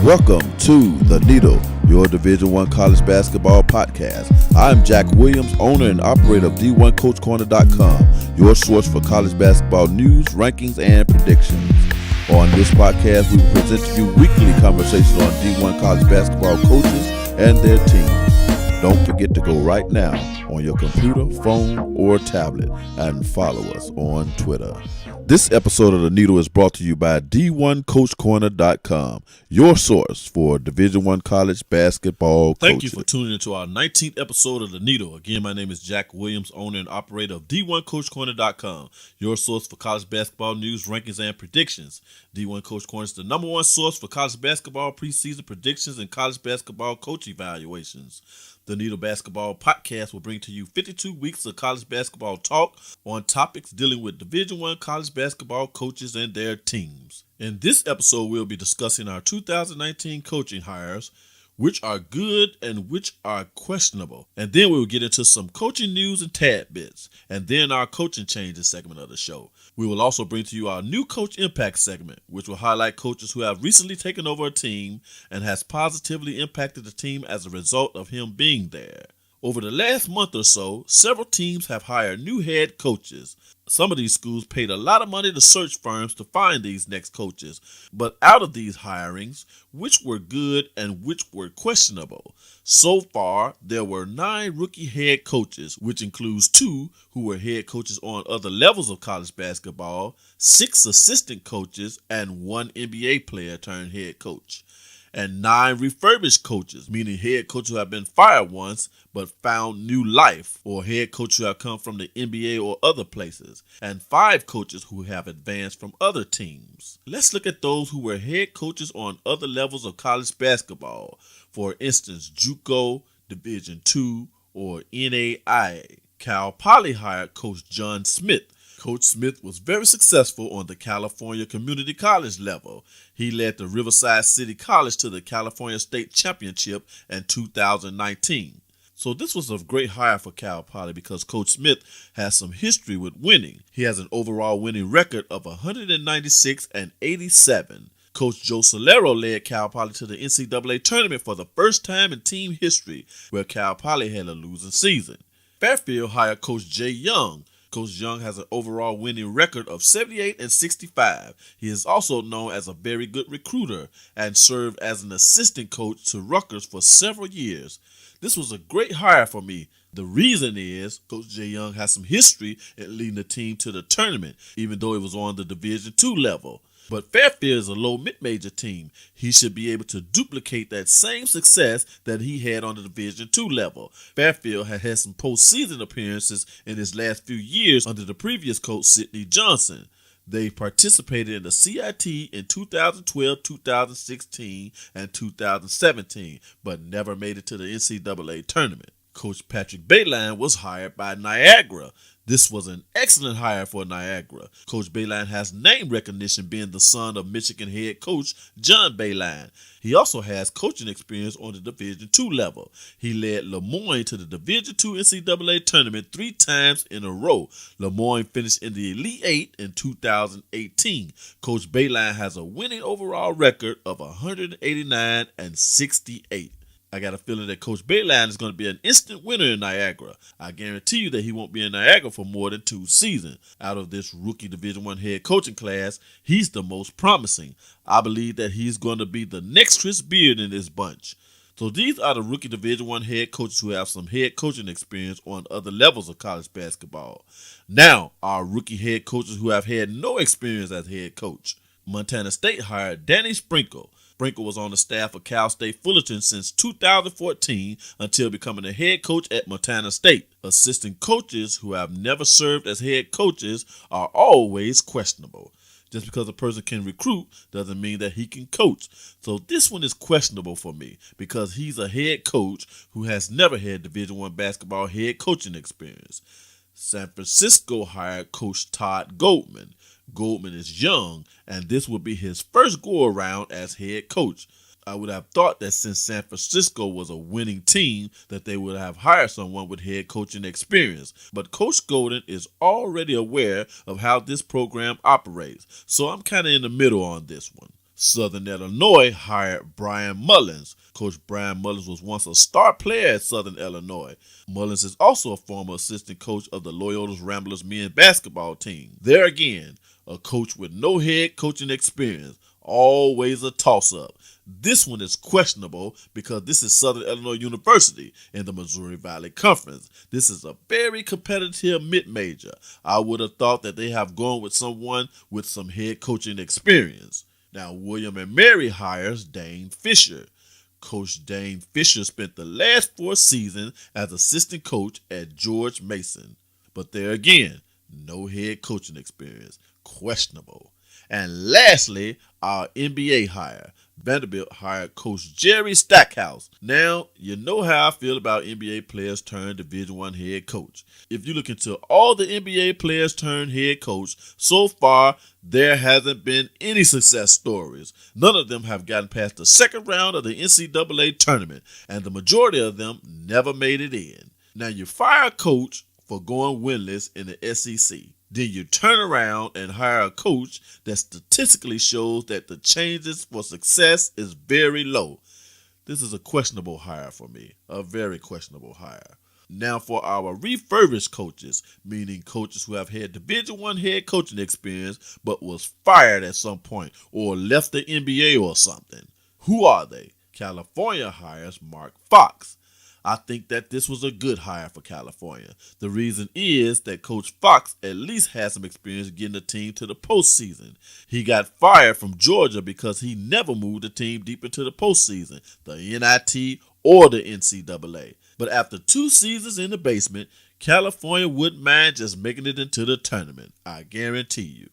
Welcome to The Needle, your Division I college basketball podcast. I'm Jack Williams, owner and operator of D1CoachCorner.com, your source for college basketball news, rankings, and predictions. On this podcast, we will present to you weekly conversations on D1 college basketball coaches and their teams. Don't forget to go right now on your computer, phone, or tablet and follow us on Twitter. This episode of The Needle is brought to you by D1CoachCorner.com, your source for Division I college basketball coaching. Thank you for tuning into our 19th episode of The Needle. Again, my name is Jack Williams, owner and operator of D1CoachCorner.com, your source for college basketball news, rankings, and predictions. D1 Coach Corner is the number one source for college basketball preseason predictions and college basketball coach evaluations. The Needle Basketball Podcast will bring to you 52 weeks of college basketball talk on topics dealing with Division I college basketball coaches and their teams. In this episode, we'll be discussing our 2019 coaching hires, which are good and which are questionable. And then we'll get into some coaching news and tidbits, and then our coaching changes segment of the show. We will also bring to you our new Coach Impact segment, which will highlight coaches who have recently taken over a team and has positively impacted the team as a result of him being there. Over the last month or so, several teams have hired new head coaches. Some of these schools paid a lot of money to search firms to find these next coaches. But out of these hirings, which were good and which were questionable? So far, there were 9 rookie head coaches, which includes 2 who were head coaches on other levels of college basketball, 6 assistant coaches, and 1 NBA player turned head coach. And 9 refurbished coaches, meaning head coaches who have been fired once but found new life, or head coaches who have come from the NBA or other places, and 5 coaches who have advanced from other teams. Let's look at those who were head coaches on other levels of college basketball. For instance, JUCO, Division II, or NAIA. Cal Poly hired Coach John Smith. Coach Smith was very successful on the California Community College level. He led the Riverside City College to the California State Championship in 2019. So this was a great hire for Cal Poly because Coach Smith has some history with winning. He has an overall winning record of 196 and 87. Coach Joe Solero led Cal Poly to the NCAA tournament for the first time in team history, where Cal Poly had a losing season. Fairfield hired Coach Jay Young. Coach Young has an overall winning record of 78 and 65. He is also known as a very good recruiter and served as an assistant coach to Rutgers for several years. This was a great hire for me. The reason is Coach Jay Young has some history in leading the team to the tournament, even though it was on the Division II level. But Fairfield is a low mid-major team. He should be able to duplicate that same success that he had on the Division II level. Fairfield had had some postseason appearances in his last few years under the previous coach, Sidney Johnson. They participated in the CIT in 2012, 2016, and 2017, but never made it to the NCAA tournament. Coach Patrick Baylin was hired by Niagara. This was an excellent hire for Niagara. Coach Baylin has name recognition being the son of Michigan head coach John Baylin. He also has coaching experience on the Division II level. He led Lemoyne to the Division II NCAA tournament 3 times in a row. Lemoyne finished in the Elite 8 in 2018. Coach Baylin has a winning overall record of 189 and 68. I got a feeling that Coach Baylin is going to be an instant winner in Niagara. I guarantee you that he won't be in Niagara for more than 2 seasons. Out of this rookie Division I head coaching class, he's the most promising. I believe that he's going to be the next Chris Beard in this bunch. So these are the rookie Division I head coaches who have some head coaching experience on other levels of college basketball. Now, our rookie head coaches who have had no experience as head coach. Montana State hired Danny Sprinkle. Sprinkle was on the staff of Cal State Fullerton since 2014 until becoming a head coach at Montana State. Assistant coaches who have never served as head coaches are always questionable. Just because a person can recruit doesn't mean that he can coach. So this one is questionable for me because he's a head coach who has never had Division I basketball head coaching experience. San Francisco hired Coach Todd Goldman. Goldman is young, and this will be his first go-around as head coach. I would have thought that since San Francisco was a winning team, that they would have hired someone with head coaching experience. But Coach Golden is already aware of how this program operates, so I'm kind of in the middle on this one. Southern Illinois hired Brian Mullins. Coach Brian Mullins was once a star player at Southern Illinois. Mullins is also a former assistant coach of the Loyola's Ramblers men's basketball team. There again, a coach with no head coaching experience. Always a toss-up. This one is questionable because this is Southern Illinois University in the Missouri Valley Conference. This is a very competitive mid-major. I would have thought that they have gone with someone with some head coaching experience. Now, William and Mary hires Dane Fisher. Coach Dane Fisher spent the last 4 seasons as assistant coach at George Mason. But there again, no head coaching experience. Questionable. And lastly, our NBA hire. Vanderbilt hired Coach Jerry Stackhouse. Now, you know how I feel about NBA players turned Division I head coach. If you look into all the NBA players turned head coach, so far, there hasn't been any success stories. None of them have gotten past the second round of the NCAA tournament, and the majority of them never made it in. Now, you fire a coach for going winless in the SEC. Then you turn around and hire a coach that statistically shows that the chances for success is very low. This is a questionable hire for me, a very questionable hire. Now for our refurbished coaches, meaning coaches who have had Division I head coaching experience but was fired at some point or left the NBA or something. Who are they? California hires Mark Fox. I think that this was a good hire for California. The reason is that Coach Fox at least has some experience getting the team to the postseason. He got fired from Georgia because he never moved the team deep into the postseason, the NIT or the NCAA. But after 2 seasons in the basement, California wouldn't mind just making it into the tournament. I guarantee you.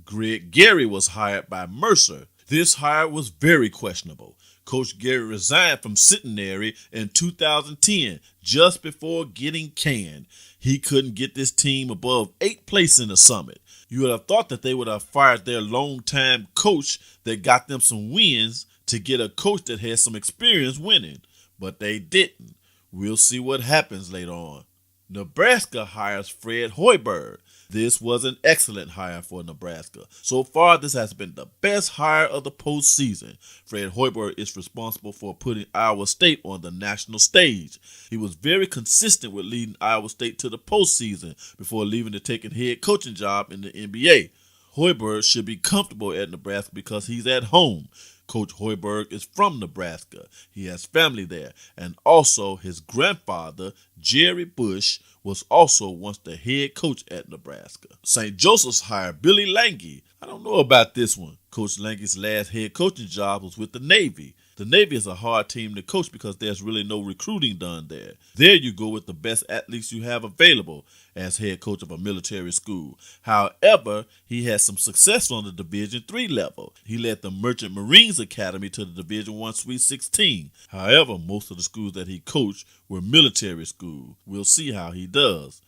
Greg Gary was hired by Mercer. This hire was very questionable. Coach Gary resigned from Centenary in 2010, just before getting canned. He couldn't get this team above 8th place in the Summit. You would have thought that they would have fired their longtime coach that got them some wins to get a coach that has some experience winning, but they didn't. We'll see what happens later on. Nebraska hires Fred Hoiberg. This was an excellent hire for Nebraska. So far, this has been the best hire of the postseason. Fred Hoiberg is responsible for putting Iowa State on the national stage. He was very consistent with leading Iowa State to the postseason before leaving to take a head coaching job in the NBA. Hoiberg should be comfortable at Nebraska because he's at home. Coach Hoiberg is from Nebraska. He has family there. And also his grandfather, Jerry Bush, was also once the head coach at Nebraska. St. Joseph's hired Billy Lange. I don't know about this one. Coach Lange's last head coaching job was with the Navy. The Navy is a hard team to coach because there's really no recruiting done there. There you go with the best athletes you have available as head coach of a military school. However, he had some success on the Division III level. He led the Merchant Marines Academy to the Division I Sweet 16. However, most of the schools that he coached were military schools. We'll see how he does.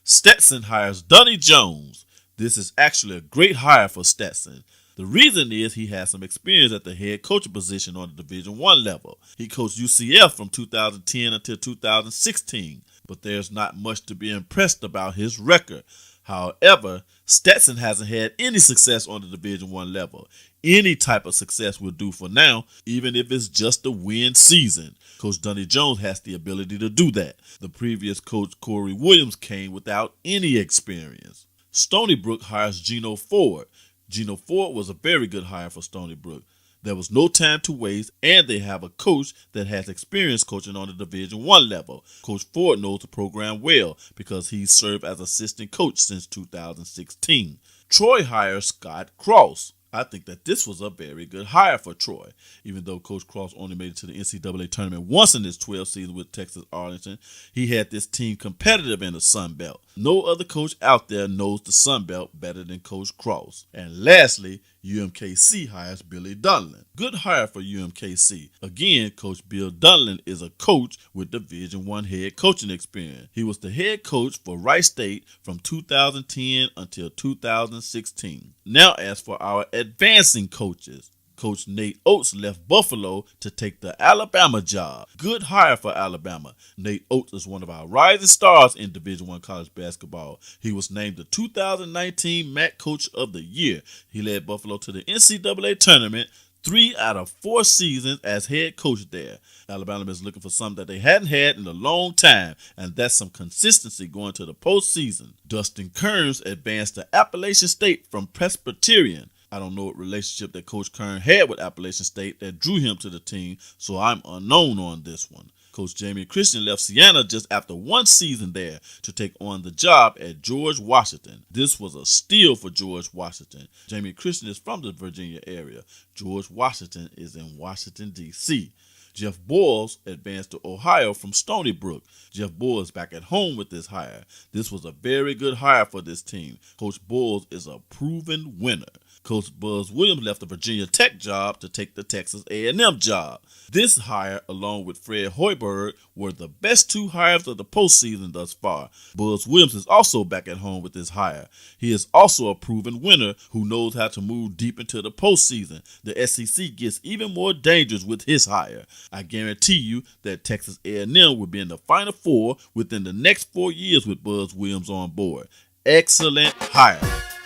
Stetson hires Donnie Jones. This is actually a great hire for Stetson. The reason is he has some experience at the head coaching position on the Division I level. He coached UCF from 2010 until 2016, but there's not much to be impressed about his record. However, Stetson hasn't had any success on the Division I level. Any type of success will do for now, even if it's just a win season. Coach Donnie Jones has the ability to do that. The previous coach, Corey Williams, came without any experience. Stony Brook hires Gino Ford. Gino Ford was a very good hire for Stony Brook. There was no time to waste, and they have a coach that has experience coaching on the Division I level. Coach Ford knows the program well because he's served as assistant coach since 2016. Troy hires Scott Cross. I think that this was a very good hire for Troy. Even though Coach Cross only made it to the NCAA tournament once in his 12th season with Texas Arlington, he had this team competitive in the Sun Belt. No other coach out there knows the Sun Belt better than Coach Cross. And lastly, UMKC hires Billy Dunlin. Good hire for UMKC. Again, Coach Bill Dunlin is a coach with Division I head coaching experience. He was the head coach for Rice State from 2010 until 2016. Now as for our advancing coaches, Coach Nate Oates left Buffalo to take the Alabama job. Good hire for Alabama. Nate Oates is one of our rising stars in Division I college basketball. He was named the 2019 MAC Coach of the Year. He led Buffalo to the NCAA tournament 3 out of 4 seasons as head coach there. Alabama is looking for something that they hadn't had in a long time, and that's some consistency going to the postseason. Dustin Kearns advanced to Appalachian State from Presbyterian. I don't know what relationship that Coach Kern had with Appalachian State that drew him to the team, so I'm unknown on this one. Coach Jamie Christian left Siena just after 1 season there to take on the job at George Washington. This was a steal for George Washington. Jamie Christian is from the Virginia area. George Washington is in Washington, D.C. Jeff Boyles advanced to Ohio from Stony Brook. Jeff Boyles back at home with this hire. This was a very good hire for this team. Coach Boyles is a proven winner. Coach Buzz Williams left the Virginia Tech job to take the Texas A&M job. This hire, along with Fred Hoiberg, were the best 2 hires of the postseason thus far. Buzz Williams is also back at home with this hire. He is also a proven winner who knows how to move deep into the postseason. The SEC gets even more dangerous with his hire. I guarantee you that Texas A&M will be in the Final Four within the next 4 years with Buzz Williams on board. Excellent hire.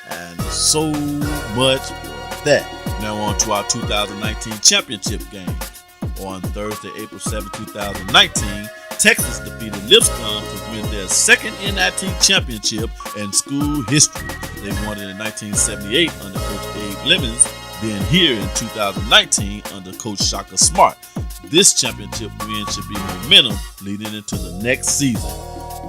And so much for that. Now on to our 2019 championship games. On Thursday, April 7, 2019, Texas defeated Lipscomb to win their second NIT championship in school history. They won it in 1978 under Coach Abe Lemons, then here in 2019 under Coach Shaka Smart. This championship win should be momentum leading into the next season.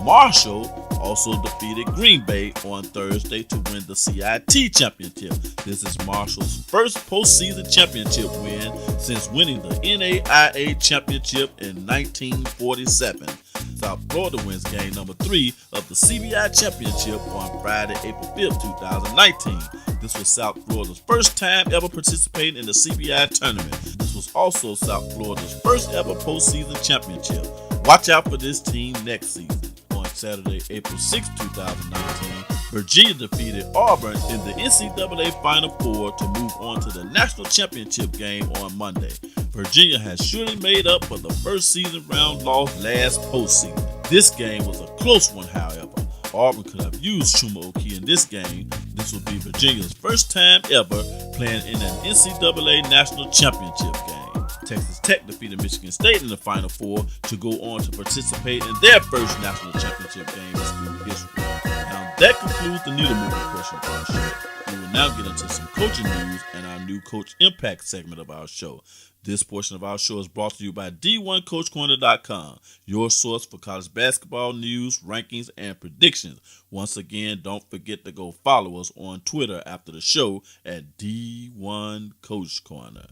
Marshall also defeated Green Bay on Thursday to win the CIT championship. This is Marshall's first postseason championship win since winning the NAIA championship in 1947. South Florida wins game number 3 of the CBI championship on Friday, April 5th, 2019. This was South Florida's first time ever participating in the CBI tournament. This was also South Florida's first ever postseason championship. Watch out for this team next season. On Saturday, April 6, 2019, Virginia defeated Auburn in the NCAA Final Four to move on to the national championship game on Monday. Virginia has surely made up for the first season round loss last postseason. This game was a close one, however. Auburn could have used Chuma Okey in this game. This would be Virginia's first time ever playing in an NCAA national championship game. Texas Tech defeated Michigan State in the Final Four to go on to participate in their first national championship game in school history. Now that concludes the needle moving portion of our show. We will now get into some coaching news and our new Coach Impact segment of our show. This portion of our show is brought to you by D1CoachCorner.com, your source for college basketball news, rankings, and predictions. Once again, don't forget to go follow us on Twitter after the show at D1CoachCorner.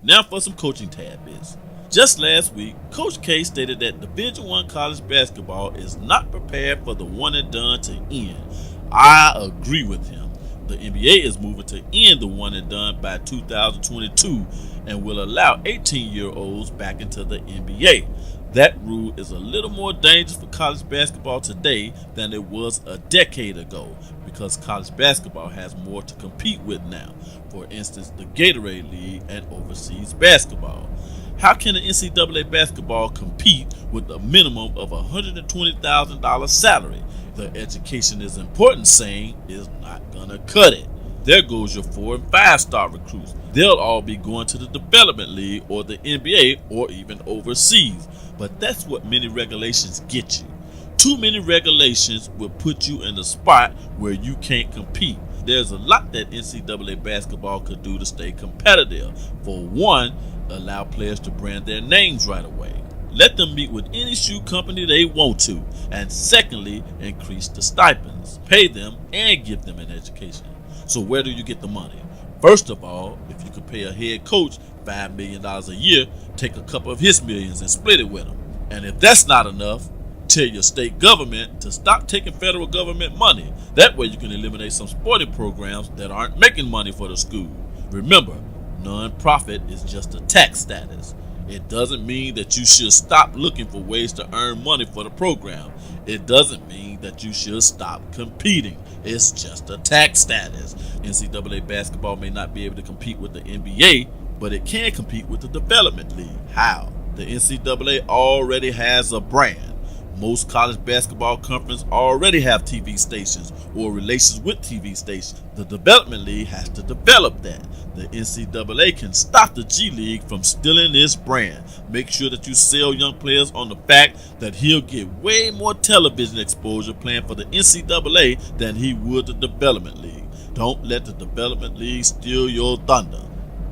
Now for some coaching tidbits. Just last week, Coach K stated that Division I college basketball is not prepared for the one and done to end. I agree with him. The NBA is moving to end the one and done by 2022 and will allow 18-year-olds back into the NBA. That rule is a little more dangerous for college basketball today than it was a decade ago because college basketball has more to compete with now. For instance, the Gatorade League and overseas basketball. How can the NCAA basketball compete with a minimum of $120,000 salary? The education is important saying is not gonna cut it. There goes your 4- and 5-star recruits. They'll all be going to the Development League or the NBA or even overseas. But that's what many regulations get you. Too many regulations will put you in a spot where you can't compete. There's a lot that NCAA basketball could do to stay competitive. For one, allow players to brand their names right away. Let them meet with any shoe company they want to. And secondly, increase the stipends. Pay them and give them an education. So where do you get the money? First of all, if you could pay a head coach $5 million a year, take a couple of his millions and split it with him. And if that's not enough, tell your state government to stop taking federal government money. That way you can eliminate some sporting programs that aren't making money for the school. Remember, non-profit is just a tax status. It doesn't mean that you should stop looking for ways to earn money for the program. It doesn't mean that you should stop competing. It's just a tax status. NCAA basketball may not be able to compete with the NBA, but it can compete with the Development League. How? The NCAA already has a brand. Most college basketball conferences already have TV stations or relations with TV stations. The Development League has to develop that. The NCAA can stop the G League from stealing this brand. Make sure that you sell young players on the fact that he'll get way more television exposure playing for the NCAA than he would the Development League. Don't let the Development League steal your thunder.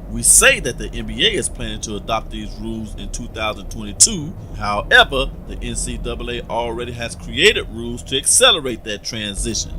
We say that the NBA is planning to adopt these rules in 2022. However, the NCAA already has created rules to accelerate that transition.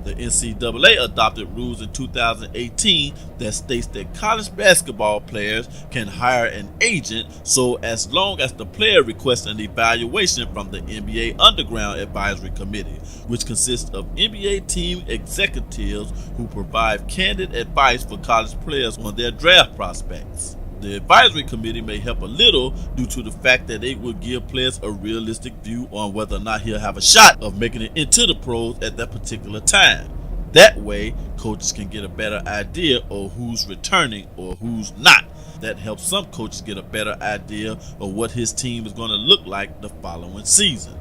The NCAA adopted rules in 2018 that states that college basketball players can hire an agent so as long as the player requests an evaluation from the NBA Underground Advisory Committee, which consists of NBA team executives who provide candid advice for college players on their draft prospects. The advisory committee may help a little due to the fact that it will give players a realistic view on whether or not he'll have a shot of making it into the pros at that particular time. That way, coaches can get a better idea of who's returning or who's not. That helps some coaches get a better idea of what his team is going to look like the following season.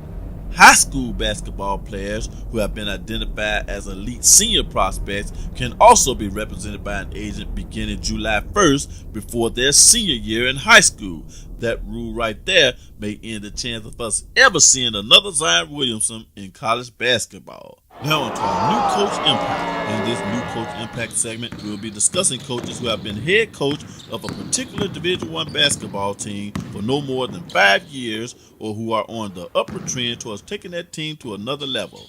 High school basketball players who have been identified as elite senior prospects can also be represented by an agent beginning July 1st before their senior year in high school. That rule right there may end the chance of us ever seeing another Zion Williamson in college basketball. Now on to our New Coach Impact. In this New Coach Impact segment, we'll be discussing coaches who have been head coach of a particular Division I basketball team for no more than 5 years or who are on the upward trend towards taking that team to another level.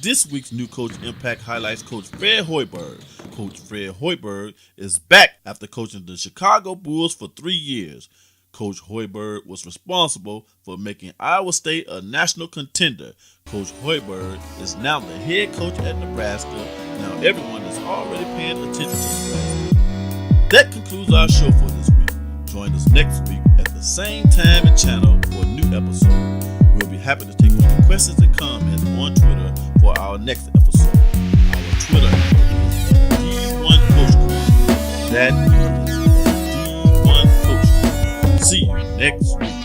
This week's New Coach Impact highlights Coach Fred Hoiberg. Coach Fred Hoiberg is back after coaching the Chicago Bulls for 3 years. Coach Hoiberg was responsible for making Iowa State a national contender. Coach Hoiberg is now the head coach at Nebraska. Now everyone is already paying attention to Nebraska. That concludes our show for this week. Join us next week at the same time and channel for a new episode. We'll be happy to take your questions and comments on Twitter for our next episode. Our Twitter handle is D1CoachCorner. That is D1CoachCorner. See you next week.